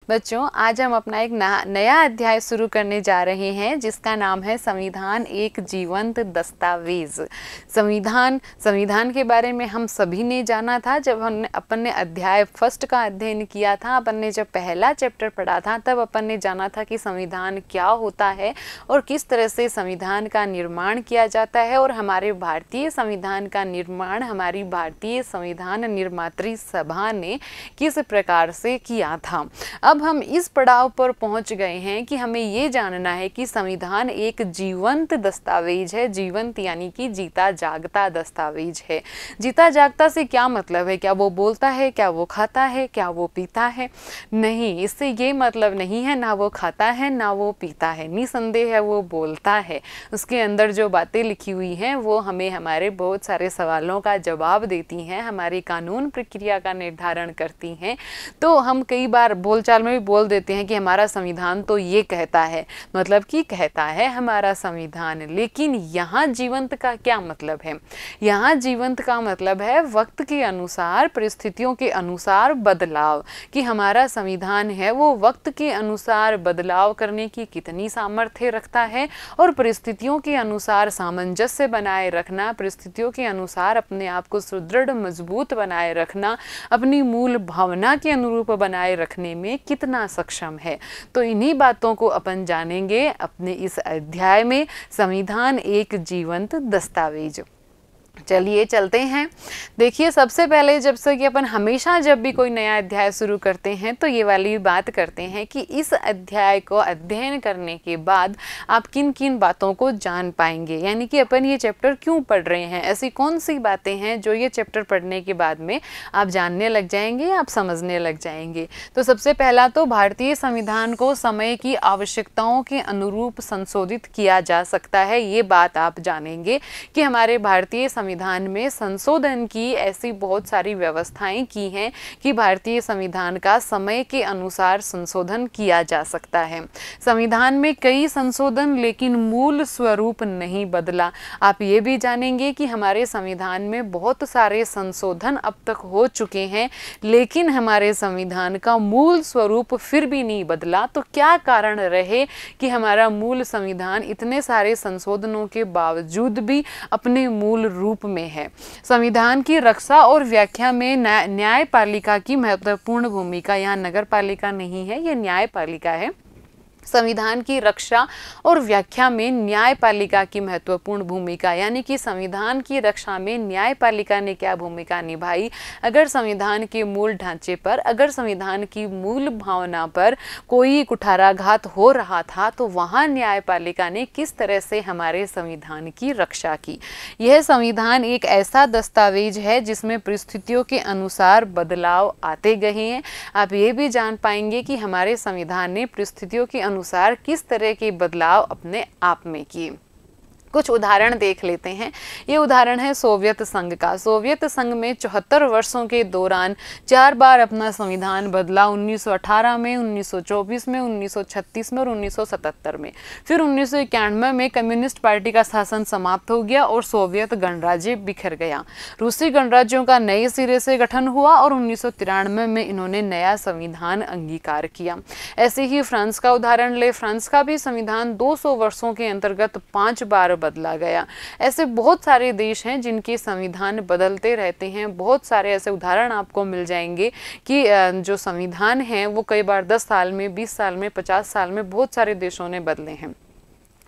बच्चों, आज हम अपना एक नया अध्याय शुरू करने जा रहे हैं जिसका नाम है संविधान एक जीवंत दस्तावेज। संविधान के बारे में हम सभी ने जाना था जब हमने अपन ने अध्याय फर्स्ट का अध्ययन किया था। अपन ने जब पहला चैप्टर पढ़ा था तब अपन ने जाना था कि संविधान क्या होता है और किस तरह से संविधान का निर्माण किया जाता है, और हमारे भारतीय संविधान का निर्माण हमारी भारतीय संविधान निर्मात्री सभा ने किस प्रकार से किया था। अब हम इस पड़ाव पर पहुंच गए हैं कि हमें ये जानना है कि संविधान एक जीवंत दस्तावेज है। जीवंत यानी कि जीता जागता दस्तावेज है। जीता जागता से क्या मतलब है? क्या वो बोलता है, क्या वो खाता है, क्या वो पीता है? नहीं, इससे ये मतलब नहीं है। ना वो खाता है ना वो पीता है, निसंदेह है वो बोलता है। उसके अंदर जो बातें लिखी हुई हैं वो हमें हमारे बहुत सारे सवालों का जवाब देती हैं, हमारी कानून प्रक्रिया का निर्धारण करती हैं। तो हम कई बार बोलचाल में भी बोल देते हैं कि हमारा संविधान तो ये कहता है, मतलब कि कहता है हमारा संविधान। लेकिन यहाँ जीवंत का क्या मतलब है? यहाँ जीवंत का मतलब है वक्त के अनुसार, परिस्थितियों के अनुसार बदलाव। कि हमारा संविधान है वो वक्त के अनुसार बदलाव करने की कितनी सामर्थ्य रखता है, और परिस्थितियों के अनुसार सामंजस्य बनाए रखना, परिस्थितियों के अनुसार अपने आप को सुदृढ़ मजबूत बनाए रखना, अपनी मूल भावना के अनुरूप बनाए रखने में कितना सक्षम है। तो इन्हीं बातों को अपन जानेंगे अपने इस अध्याय में, संविधान एक जीवंत दस्तावेज। चलिए चलते हैं। देखिए, सबसे पहले जब से कि अपन हमेशा जब भी कोई नया अध्याय शुरू करते हैं तो ये वाली बात करते हैं कि इस अध्याय को अध्ययन करने के बाद आप किन किन बातों को जान पाएंगे, यानी कि अपन ये चैप्टर क्यों पढ़ रहे हैं, ऐसी कौन सी बातें हैं जो ये चैप्टर पढ़ने के बाद में आप जानने लग जाएंगे, आप समझने लग जाएंगे। तो सबसे पहला तो भारतीय संविधान को समय की आवश्यकताओं के अनुरूप संशोधित किया जा सकता है। ये बात आप जानेंगे कि हमारे भारतीय संविधान में संशोधन की ऐसी बहुत सारी व्यवस्थाएं की हैं कि भारतीय संविधान का समय के अनुसार संशोधन किया जा सकता है। संविधान में कई संशोधन, लेकिन मूल स्वरूप नहीं बदला। आप ये भी जानेंगे कि हमारे संविधान में बहुत सारे संशोधन अब तक हो चुके हैं, लेकिन हमारे संविधान का मूल स्वरूप फिर भी नहीं बदला। तो क्या कारण रहे कि हमारा मूल संविधान इतने सारे संशोधनों के बावजूद भी अपने मूल रूप में है? संविधान की रक्षा और व्याख्या में न्यायपालिका की महत्वपूर्ण भूमिका। यहाँ नगरपालिका नहीं है, यह न्यायपालिका है। संविधान की रक्षा और व्याख्या में न्यायपालिका की महत्वपूर्ण भूमिका, यानी कि संविधान की रक्षा में न्यायपालिका ने क्या भूमिका निभाई। अगर संविधान के मूल ढांचे पर, अगर संविधान की मूल भावना पर कोई कुठाराघात हो रहा था तो वहाँ न्यायपालिका ने किस तरह से हमारे संविधान की रक्षा की। यह संविधान एक ऐसा दस्तावेज है जिसमें परिस्थितियों के अनुसार बदलाव आते गए हैं। आप ये भी जान पाएंगे कि हमारे संविधान ने परिस्थितियों के अनुसार किस तरह के बदलाव अपने आप में किए। कुछ उदाहरण देख लेते हैं। ये उदाहरण है सोवियत संघ का। सोवियत संघ में 74 वर्षों के दौरान 4 बार अपना संविधान बदला। 1918 में, 1924 में, 1936 में और 1977 में। फिर 1991 में कम्युनिस्ट पार्टी का शासन समाप्त हो गया और सोवियत गणराज्य बिखर गया। रूसी गणराज्यों का नए सिरे से गठन हुआ और 1993 में इन्होंने नया संविधान अंगीकार किया। ऐसे ही फ्रांस का उदाहरण ले। फ्रांस का भी संविधान 200 वर्षों के अंतर्गत 5 बार बदला गया। ऐसे बहुत सारे देश हैं जिनके संविधान बदलते रहते हैं। बहुत सारे ऐसे उदाहरण आपको मिल जाएंगे कि जो संविधान है वो कई बार 10 साल में, 20 साल में, 50 साल में बहुत सारे देशों ने बदले हैं।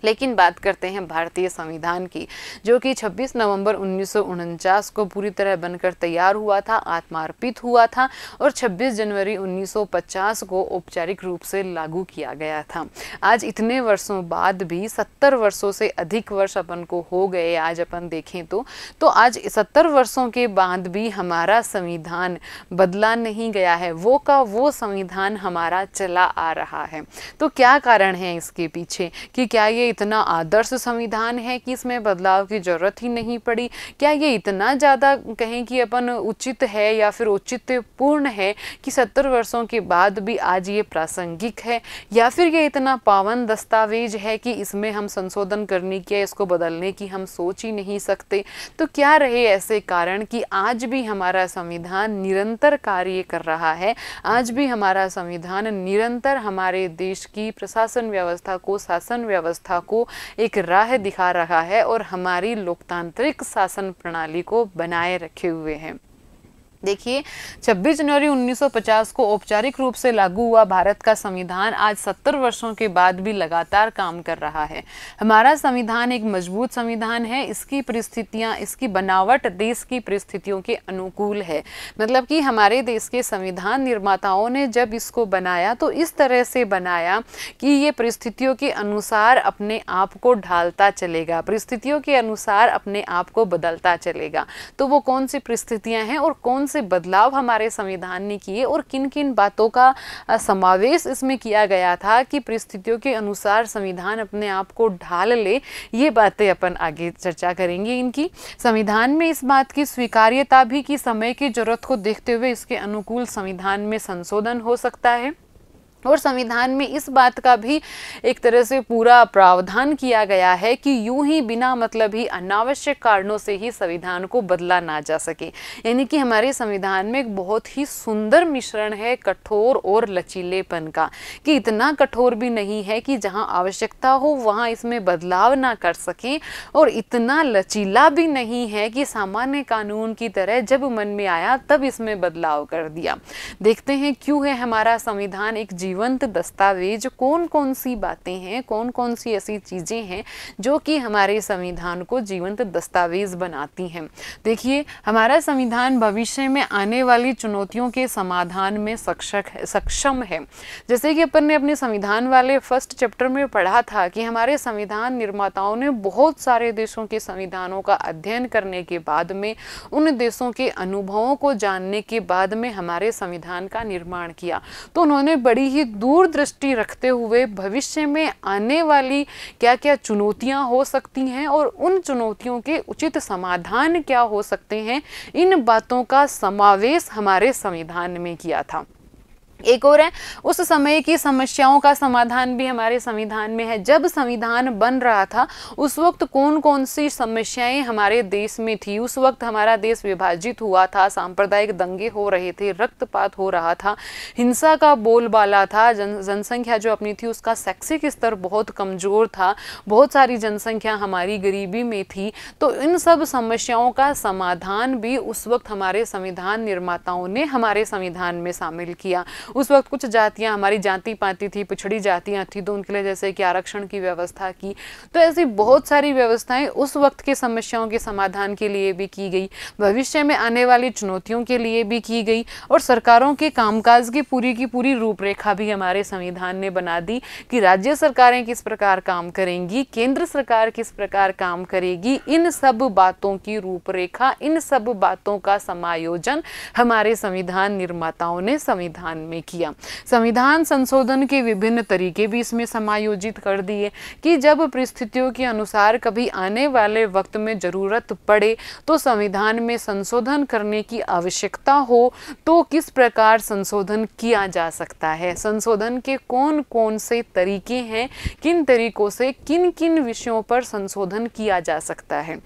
लेकिन बात करते हैं भारतीय संविधान की, जो कि 26 नवंबर 1949 को पूरी तरह बनकर तैयार हुआ था, आत्मार्पित हुआ था और 26 जनवरी 1950 को औपचारिक रूप से लागू किया गया था। आज इतने वर्षों बाद भी, 70 वर्षों से अधिक वर्ष अपन को हो गए आज अपन देखें तो आज 70 वर्षों के बाद भी हमारा संविधान बदला नहीं गया है। वो का वो संविधान हमारा चला आ रहा है। तो क्या कारण है इसके पीछे कि क्या ये इतना आदर्श संविधान है कि इसमें बदलाव की जरूरत ही नहीं पड़ी? क्या ये इतना ज़्यादा कहें कि अपन उचित है या फिर औचित्यपूर्ण है कि 70 वर्षों के बाद भी आज ये प्रासंगिक है? या फिर ये इतना पावन दस्तावेज है कि इसमें हम संशोधन करने की या इसको बदलने की हम सोच ही नहीं सकते? तो क्या रहे ऐसे कारण कि आज भी हमारा संविधान निरंतर कार्य कर रहा है, आज भी हमारा संविधान निरंतर हमारे देश की प्रशासन व्यवस्था को, शासन व्यवस्था को एक राह दिखा रहा है और हमारी लोकतांत्रिक शासन प्रणाली को बनाए रखे हुए है। देखिए, 26 जनवरी 1950 को औपचारिक रूप से लागू हुआ भारत का संविधान आज 70 वर्षों के बाद भी लगातार काम कर रहा है। हमारा संविधान एक मजबूत संविधान है। इसकी परिस्थितियां, इसकी बनावट देश की परिस्थितियों के अनुकूल है। मतलब कि हमारे देश के संविधान निर्माताओं ने जब इसको बनाया तो इस तरह से बनाया कि ये परिस्थितियों के अनुसार अपने आप को ढालता चलेगा, परिस्थितियों के अनुसार अपने आप को बदलता चलेगा। तो वो कौन सी परिस्थितियां हैं और कौन से बदलाव हमारे संविधान ने किए और किन किन बातों का समावेश इसमें किया गया था कि परिस्थितियों के अनुसार संविधान अपने आप को ढाल ले, ये बातें अपन आगे चर्चा करेंगे इनकी। संविधान में इस बात की स्वीकार्यता भी कि समय की जरूरत को देखते हुए इसके अनुकूल संविधान में संशोधन हो सकता है और संविधान में इस बात का भी एक तरह से पूरा प्रावधान किया गया है कि यूं ही बिना मतलब ही अनावश्यक कारणों से ही संविधान को बदला ना जा सके। यानी कि हमारे संविधान में एक बहुत ही सुंदर मिश्रण है कठोर और लचीलेपन का, कि इतना कठोर भी नहीं है कि जहां आवश्यकता हो वहां इसमें बदलाव ना कर सकें और इतना लचीला भी नहीं है कि सामान्य कानून की तरह जब मन में आया तब इसमें बदलाव कर दिया। देखते हैं क्यों है हमारा संविधान एक जीवंत दस्तावेज, कौन कौन सी बातें हैं, कौन कौन सी ऐसी चीजें हैं जो कि हमारे संविधान को जीवंत दस्तावेज बनाती हैं। देखिए, हमारा संविधान भविष्य में आने वाली चुनौतियों के समाधान में सक्षम है। जैसे कि अपन ने अपने संविधान वाले फर्स्ट चैप्टर में पढ़ा था कि हमारे संविधान निर्माताओं ने बहुत सारे देशों के संविधानों का अध्ययन करने के बाद में, उन देशों के अनुभवों को जानने के बाद में हमारे संविधान का निर्माण किया। तो उन्होंने बड़ी ही दूरदृष्टि रखते हुए भविष्य में आने वाली क्या क्या चुनौतियां हो सकती हैं और उन चुनौतियों के उचित समाधान क्या हो सकते हैं, इन बातों का समावेश हमारे संविधान में किया था। एक और है, उस समय की समस्याओं का समाधान भी हमारे संविधान में है। जब संविधान बन रहा था उस वक्त कौन कौन सी समस्याएं हमारे देश में थी, उस वक्त हमारा देश विभाजित हुआ था, सांप्रदायिक दंगे हो रहे थे, रक्तपात हो रहा था, हिंसा का बोलबाला था, जनसंख्या जो अपनी थी उसका शैक्षिक स्तर बहुत कमजोर था, बहुत सारी जनसंख्या हमारी गरीबी में थी। तो इन सब समस्याओं का समाधान भी उस वक्त हमारे संविधान निर्माताओं ने हमारे संविधान में शामिल किया। उस वक्त कुछ जातियां हमारी जाति पाती थी, पिछड़ी जातियां थी, तो उनके लिए जैसे कि आरक्षण की व्यवस्था की। तो ऐसी बहुत सारी व्यवस्थाएं उस वक्त के समस्याओं के समाधान के लिए भी की गई, भविष्य में आने वाली चुनौतियों के लिए भी की गई और सरकारों के कामकाज की पूरी रूपरेखा भी हमारे संविधान ने बना दी कि राज्य सरकारें किस प्रकार काम करेंगी, केंद्र सरकार किस प्रकार काम करेगी। इन सब बातों की रूपरेखा, इन सब बातों का समायोजन हमारे संविधान निर्माताओं ने संविधान में किया। संविधान संशोधन के विभिन्न तरीके भी इसमें समायोजित कर दिए कि जब परिस्थितियों के अनुसार कभी आने वाले वक्त में जरूरत पड़े तो संविधान में संशोधन करने की आवश्यकता हो तो किस प्रकार संशोधन किया जा सकता है, संशोधन के कौन कौन से तरीके हैं, किन तरीकों से किन किन विषयों पर संशोधन किया जा सकता है।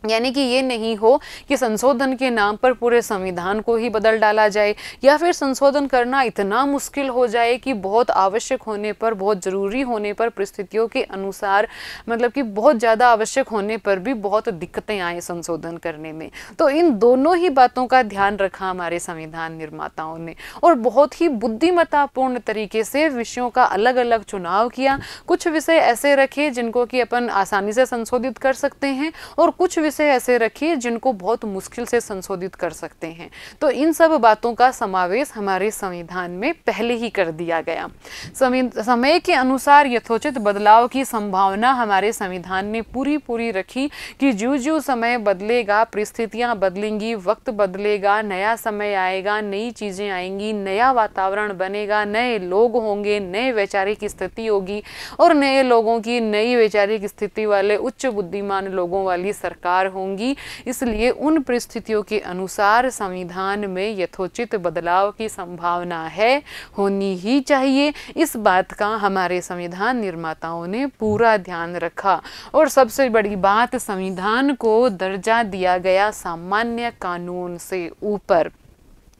यानी कि ये नहीं हो कि संशोधन के नाम पर पूरे संविधान को ही बदल डाला जाए या फिर संशोधन करना इतना मुश्किल हो जाए कि बहुत आवश्यक होने पर, बहुत ज़रूरी होने पर, परिस्थितियों के अनुसार मतलब कि बहुत ज़्यादा आवश्यक होने पर भी बहुत दिक्कतें आए संशोधन करने में। तो इन दोनों ही बातों का ध्यान रखा हमारे संविधान निर्माताओं ने और बहुत ही बुद्धिमत्तापूर्ण तरीके से विषयों का अलग अलग चुनाव किया। कुछ विषय ऐसे रखे जिनको कि अपन आसानी से संशोधित कर सकते हैं और कुछ विषय ऐसे रखिए जिनको बहुत मुश्किल से संशोधित कर सकते हैं। तो इन सब बातों का समावेश हमारे संविधान में पहले ही कर दिया गया। समय के अनुसार यथोचित बदलाव की संभावना हमारे संविधान ने पूरी रखी कि जो समय बदलेगा, परिस्थितियां बदलेंगी, वक्त बदलेगा, नया समय आएगा, नई चीजें आएंगी, नया वातावरण बनेगा, नए लोग होंगे, नए वैचारिक स्थिति होगी और नए लोगों की नई वैचारिक स्थिति वाले उच्च बुद्धिमान लोगों वाली सरकार होंगी। इसलिए उन परिस्थितियों के अनुसार संविधान में यथोचित बदलाव की संभावना है, होनी ही चाहिए। इस बात का हमारे संविधान निर्माताओं ने पूरा ध्यान रखा। और सबसे बड़ी बात, संविधान को दर्जा दिया गया सामान्य कानून से ऊपर।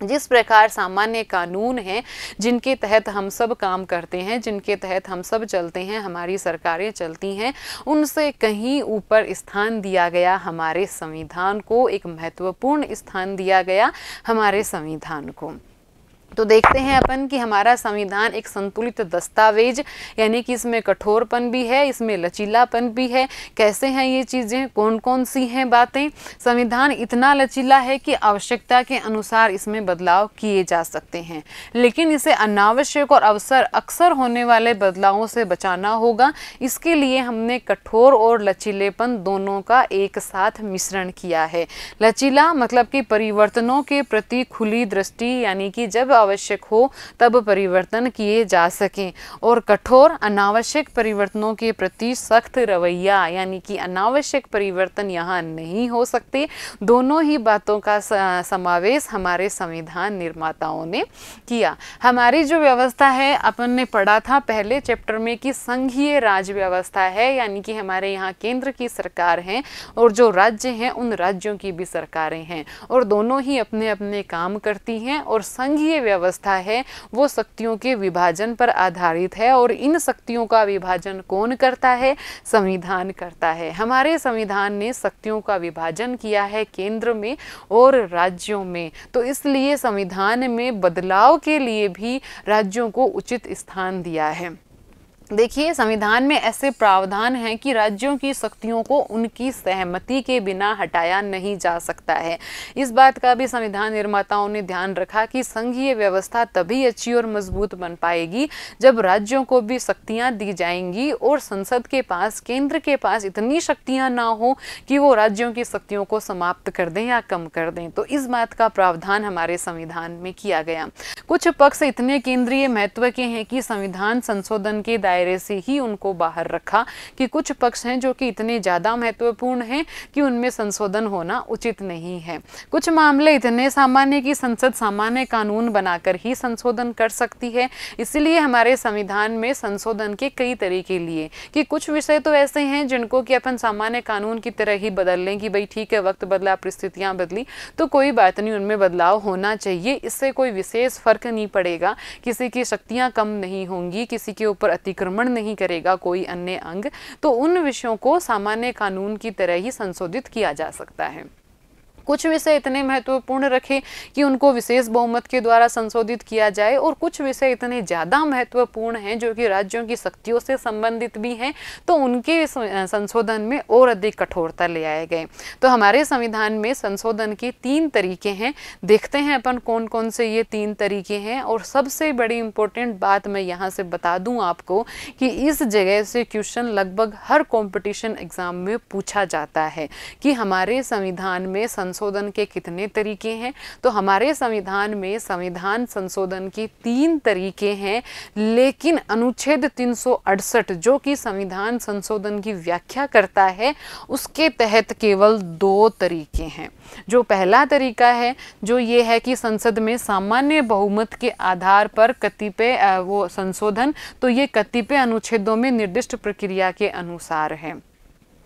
जिस प्रकार सामान्य कानून हैं जिनके तहत हम सब काम करते हैं, जिनके तहत हम सब चलते हैं, हमारी सरकारें चलती हैं, उनसे कहीं ऊपर स्थान दिया गया हमारे संविधान को, एक महत्वपूर्ण स्थान दिया गया हमारे संविधान को। तो देखते हैं अपन कि हमारा संविधान एक संतुलित दस्तावेज, यानी कि इसमें कठोरपन भी है, इसमें लचीलापन भी है। कैसे हैं ये चीज़ें, कौन कौन सी हैं बातें? संविधान इतना लचीला है कि आवश्यकता के अनुसार इसमें बदलाव किए जा सकते हैं, लेकिन इसे अनावश्यक और अक्सर होने वाले बदलावों से बचाना होगा। इसके लिए हमने कठोर और लचीलेपन दोनों का एक साथ मिश्रण किया है। लचीला मतलब कि परिवर्तनों के प्रति खुली दृष्टि, यानी कि जब आवश्यक हो तब परिवर्तन किए जा सकें, और कठोर अनावश्यक परिवर्तनों के प्रति सख्त रवैया, यानी कि अनावश्यक परिवर्तन यहाँ नहीं हो सकते। दोनों ही बातों का समावेश हमारे संविधान निर्माताओं ने किया। हमारी जो व्यवस्था है, अपन ने पढ़ा था पहले चैप्टर में कि संघीय राज व्यवस्था है, यानी कि हमारे यहाँ केंद्र की सरकार है और जो राज्य हैं उन राज्यों की भी सरकारें हैं, और दोनों ही अपने अपने काम करती हैं। और संघीय व्यवस्था है वो शक्तियों के विभाजन पर आधारित है, और इन शक्तियों का विभाजन कौन करता है? संविधान करता है। हमारे संविधान ने शक्तियों का विभाजन किया है केंद्र में और राज्यों में, तो इसलिए संविधान में बदलाव के लिए भी राज्यों को उचित स्थान दिया है। देखिए, संविधान में ऐसे प्रावधान हैं कि राज्यों की शक्तियों को उनकी सहमति के बिना हटाया नहीं जा सकता है। इस बात का भी संविधान निर्माताओं ने ध्यान रखा कि संघीय व्यवस्था तभी अच्छी और मजबूत बन पाएगी जब राज्यों को भी शक्तियां दी जाएंगी और संसद के पास, केंद्र के पास इतनी शक्तियां ना हो कि वो राज्यों की शक्तियों को समाप्त कर दें या कम कर दें। तो इस बात का प्रावधान हमारे संविधान में किया गया। कुछ पक्ष इतने केंद्रीय महत्व के हैं कि संविधान संशोधन के दायरे से ही उनको बाहर रखा, कि कुछ पक्ष हैं जो कि इतने ज़्यादा महत्वपूर्ण हैं कि उनमें संशोधन होना उचित नहीं है। कुछ मामले इतने सामान्य कि संसद सामान्य कानून बनाकर ही संशोधन कर सकती है। इसलिए हमारे संविधान में संशोधन के कई तरीके लिए कि कुछ विषय तो ऐसे हैं जिनको कि अपन सामान्य कानून की तरह ही बदल लें कि भाई ठीक है, वक्त बदला, परिस्थितियां बदली, तो कोई बात नहीं, उनमें बदलाव होना चाहिए। इससे कोई विशेष फर्क नहीं पड़ेगा, किसी की शक्तियां कम नहीं होंगी, किसी के ऊपर अतिक्रमण नहीं करेगा कोई अन्य अंग, तो उन विषयों को सामान्य कानून की तरह ही संशोधित किया जा सकता है। कुछ विषय इतने महत्वपूर्ण रखे कि उनको विशेष बहुमत के द्वारा संशोधित किया जाए, और कुछ विषय इतने ज़्यादा महत्वपूर्ण हैं जो कि राज्यों की शक्तियों से संबंधित भी हैं, तो उनके संशोधन में और अधिक कठोरता ले आए गए। तो हमारे संविधान में संशोधन के 3 तरीके हैं। देखते हैं अपन कौन कौन से ये 3 तरीके हैं। और सबसे बड़ी इम्पोर्टेंट बात मैं यहाँ से बता दूँ आपको कि इस जगह से क्वेश्चन लगभग हर कॉम्पिटिशन एग्जाम में पूछा जाता है कि हमारे संविधान में संशोधन के कितने तरीके हैं। तो हमारे संविधान में संविधान संशोधन के 3 तरीके हैं, लेकिन अनुच्छेद 368 जो कि संविधान संशोधन की व्याख्या करता है, उसके तहत केवल 2 तरीके हैं। जो पहला तरीका है जो ये है कि संसद में सामान्य बहुमत के आधार पर कतिपय वो संशोधन, तो ये कतिपय अनुच्छेदों में निर्दिष्ट प्रक्रिया के अनुसार है।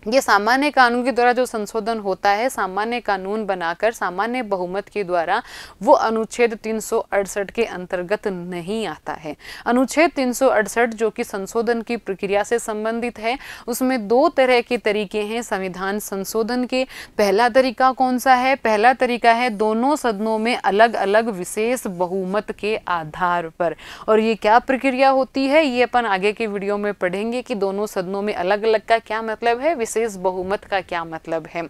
ये सामान्य कानून के द्वारा जो संशोधन होता है, सामान्य कानून बनाकर सामान्य बहुमत के द्वारा, वो अनुच्छेद 368 के अंतर्गत नहीं आता है। अनुच्छेद 368 जो कि संशोधन की प्रक्रिया से संबंधित है, उसमें 2 तरह के तरीके हैं संविधान संशोधन के। पहला तरीका कौन सा है? पहला तरीका है दोनों सदनों में अलग अलग विशेष बहुमत के आधार पर। और ये क्या प्रक्रिया होती है, ये अपन आगे के वीडियो में पढ़ेंगे कि दोनों सदनों में अलग अलग का क्या मतलब है। विशेष बहुमत का क्या मतलब है।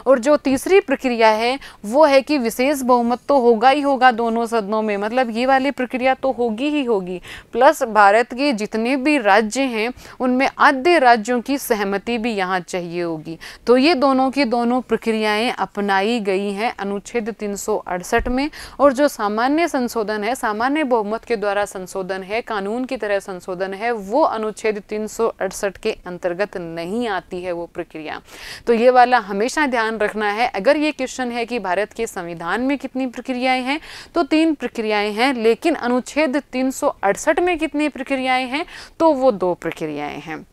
और जो तीसरी प्रक्रिया है वो है कि विशेष बहुमत तो होगा ही होगा दोनों सदनों में, मतलब ये वाली प्रक्रिया तो होगी ही होगी, प्लस भारत के जितने भी राज्य हैं उनमें आधे राज्यों की सहमति भी यहाँ चाहिए होगी। तो ये दोनों की दोनों प्रक्रियाएं अपनाई गई हैं अनुच्छेद 368 में। और जो सामान्य संशोधन है, सामान्य बहुमत के द्वारा संशोधन है, कानून की तरह संशोधन है, वो अनुच्छेद 368 के अंतर्गत नहीं आती है वो प्रक्रिया। तो ये वाला हमेशा ध्यान रखना है। अगर ये क्वेश्चन है कि भारत के संविधान में कितनी प्रक्रियाएं हैं, तो 3 प्रक्रियाएं हैं, लेकिन अनुच्छेद 368 में कितनी प्रक्रियाएं हैं, तो वो 2 प्रक्रियाएं हैं।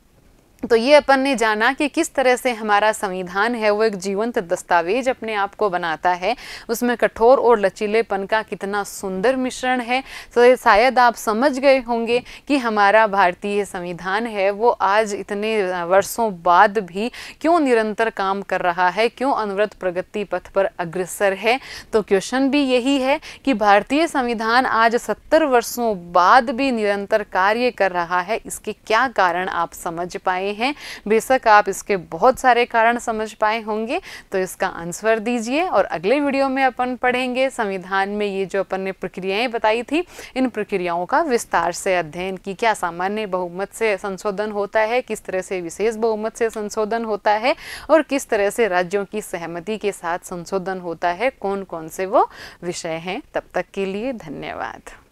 तो ये अपन ने जाना कि किस तरह से हमारा संविधान है वो एक जीवंत दस्तावेज अपने आप को बनाता है, उसमें कठोर और लचीलेपन का कितना सुंदर मिश्रण है। तो शायद आप समझ गए होंगे कि हमारा भारतीय संविधान है वो आज इतने वर्षों बाद भी क्यों निरंतर काम कर रहा है, क्यों अनवरत प्रगति पथ पर अग्रसर है। तो क्वेश्चन भी यही है कि भारतीय संविधान आज 70 वर्षों बाद भी निरंतर कार्य कर रहा है, इसके क्या कारण आप समझ पाए हैं। बेशक आप इसके बहुत सारे कारण समझ पाए होंगे, तो इसका आंसर दीजिए। और अगले वीडियो में अपन पढ़ेंगे संविधान में ये जो अपन ने प्रक्रियाएं बताई थी, इन प्रक्रियाओं का विस्तार से अध्ययन की, क्या सामान्य बहुमत से संशोधन होता है, किस तरह से विशेष बहुमत से संशोधन होता है, और किस तरह से राज्यों की सहमति के साथ संशोधन होता है, कौन कौन से वो विषय हैं। तब तक के लिए धन्यवाद।